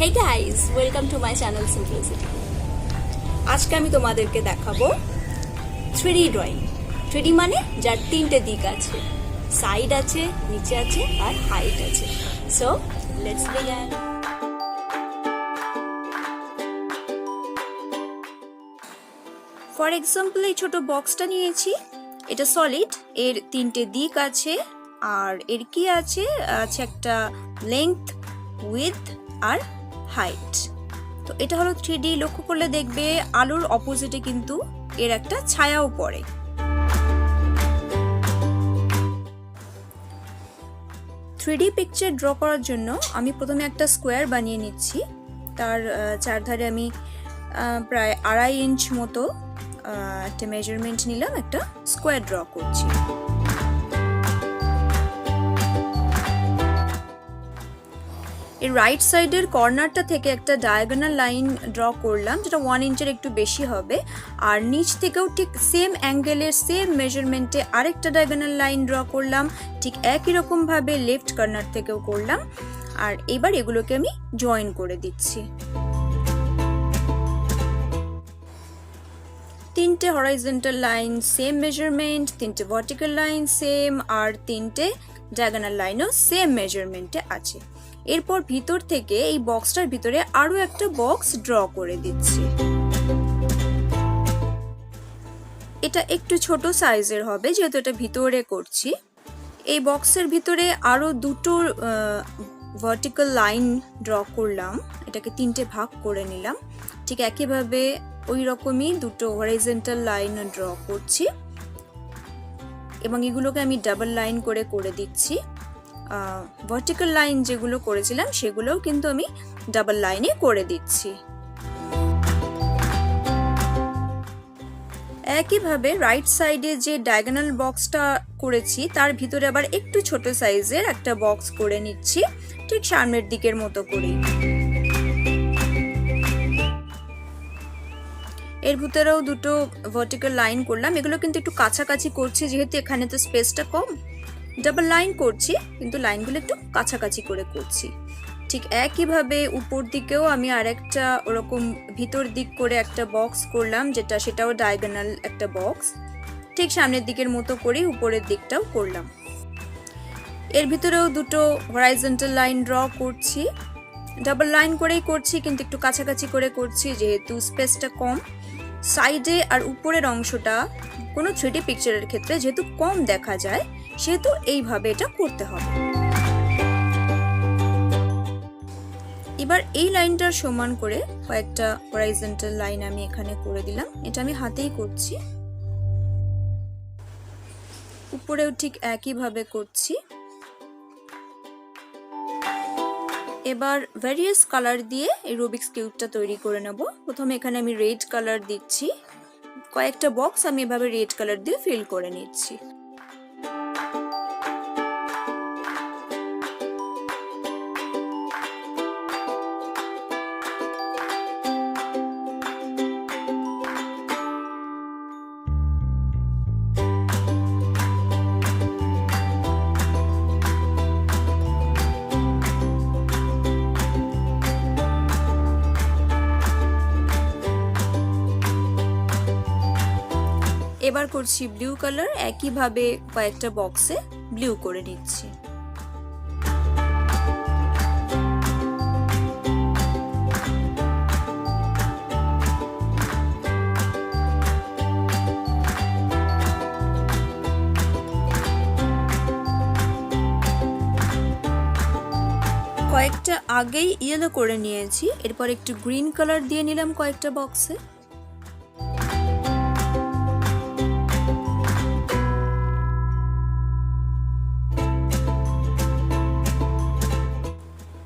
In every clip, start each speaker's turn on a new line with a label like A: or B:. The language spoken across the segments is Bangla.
A: Hey guys, welcome to my channel Simplicity. আজকে আমি তোমাদেরকে দেখাবো 3D ড্রয়িং। 3D মানে যার তিনটে দিক আছে, সাইড আছে, নিচে আছে আর হাইট আছে। So let's begin. For example এই ছোট বক্সটা নিয়েছি, এটা সলিড, এর তিনটে দিক আছে আর এর কি আছে একটা লেংথ, উইথ আর হাইট। তো এটা হলো 3D। লক্ষ্য করলে দেখবে আলোর অপোজিটে কিন্তু এর একটা ছায়াও পড়ে। থ্রিডি পিকচার ড্র করার জন্য আমি প্রথমে একটা স্কোয়ার বানিয়ে নিচ্ছি। তার চারধারে আমি প্রায় 2.5 ইঞ্চ মতো একটা মেজারমেন্ট নিলাম, একটা স্কোয়ার ড্র করছি। এই রাইট সাইডের কর্নারটা থেকে একটা ডায়াগোনাল লাইন ড্র করলাম, যেটা 1 ইঞ্চের একটু বেশি হবে। আর নিচ থেকেও ঠিক সেম অ্যাঙ্গেলের সেম মেজারমেন্টে আরেকটা ডায়াগোনাল লাইন ড্র করলাম, ঠিক একই রকম ভাবে লেফট কর্নার থেকেও করলাম। আর এবার এগুলোকে আমি জয়েন করে দিচ্ছি। তিনটে হরাইজন্টাল লাইন সেম মেজারমেন্ট, তিনটে ভার্টিক্যাল লাইন সেম, আর তিনটে ডায়াগোনাল লাইনও সেম মেজারমেন্টে আছে। এরপর ভিতর থেকে এই বক্সটার ভিতরে আরো একটা বক্স ড্র করে দিচ্ছি। এটা একটু ছোট সাইজের হবে যেহেতু এটা ভিতরে করছি। এই বক্সের ভিতরে আরো দুটো ভার্টিক্যাল লাইন ড্র করলাম, এটাকে তিনটে ভাগ করে নিলাম। ঠিক একইভাবে ওই রকমই দুটো হরাইজন্টাল লাইন ড্র করছি এবং এগুলোকে আমি ডাবল লাইন করে দিচ্ছি। ভার্টিক্যাল লাইন যেগুলো করেছিলাম সেগুলোও কিন্তু আমি ডাবল লাইনে করে দিচ্ছি। একইভাবে রাইট সাইডে যে ডায়াগোনাল বক্সটা করেছি তার ভিতরে আবার একটু ছোট সাইজের একটা বক্স করে নিচ্ছি, ঠিক সামনের দিকের মতো করে। এর ভিতরেও দুটো ভার্টিক্যাল লাইন করলাম, এগুলো কিন্তু একটু কাছাকাছি করছি যেহেতু এখানে তো স্পেসটা কম। ডাবল লাইন করছি কিন্তু লাইনগুলো একটু কাছাকাছি করে করছি। ঠিক একইভাবে উপর দিকেও আমি আরেকটা ওরকম ভিতর দিক করে একটা বক্স করলাম, সেটাও ডায়াগোনাল একটা বক্স, ঠিক সামনের দিকের মতো করে উপরের দিকটাও করলাম। এর ভিতরেও দুটো হরাইজন্টাল লাইন ড্র করছি, ডাবল লাইন করেই করছি কিন্তু একটু কাছাকাছি করে করছি যেহেতু স্পেসটা কম। সাইডে আর উপরের অংশটা কোনো 3D পিকচারের ক্ষেত্রে যেহেতু কম দেখা যায় সেহেতু এইভাবে এটা করতে হবে। এবার এই লাইনটার সমান করে কয়েকটা হরাইজন্টাল লাইন আমি এখানে করে দিলাম, এটা আমি হাতেই করছি। উপরেও ঠিক একইভাবে করছি। এবার ভ্যারিয়াস কালার দিয়ে এই রুবিক্স কিউবটা তৈরি করে নেব। প্রথমে এখানে আমি রেড কালার দিচ্ছি, কয়েকটা বক্স আমি এভাবে রেড কালার দিয়ে ফিল করে নিচ্ছি। এবার করছি ব্লু কালার, একইভাবে কয়েকটা বক্সে ব্লু করে নিচ্ছি। কয়েকটা আগেই ইয়েলো করে নিয়েছি, এরপর একটু গ্রিন কালার দিয়ে নিলাম কয়েকটা বক্সে।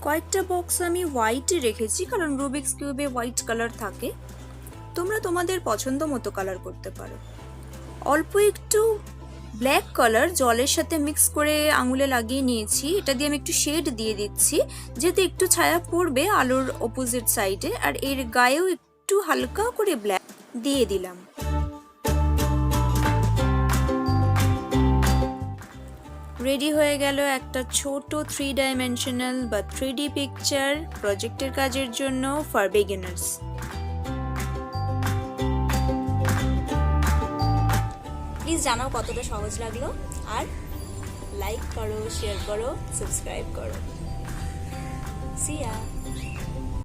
A: কয়েকটা বক্স আমি হোয়াইটে রেখেছি কারণ রুবিক্স কিউবে হোয়াইট কালার থাকে। তোমরা তোমাদের পছন্দ মতো কালার করতে পারো। অল্প একটু ব্ল্যাক কালার জলের সাথে মিক্স করে আঙুলে লাগিয়ে নিয়েছি, এটা দিয়ে আমি একটু শেড দিয়ে দিচ্ছি যেহেতু একটু ছায়া পড়বে আলোর অপোজিট সাইডে। আর এর গায়েও একটু হালকা করে ব্ল্যাক দিয়ে দিলাম। রেডি হয়ে গেল একটা ছোট 3 ডাইমেনশনাল বা 3D পিকচার প্রজেক্টের কাজের জন্য ফর বিগিনার্স। প্লিজ জানাও কতটা সহজ লাগলো, আর লাইক করো, শেয়ার করো, সাবস্ক্রাইব করো। সি ইয়া।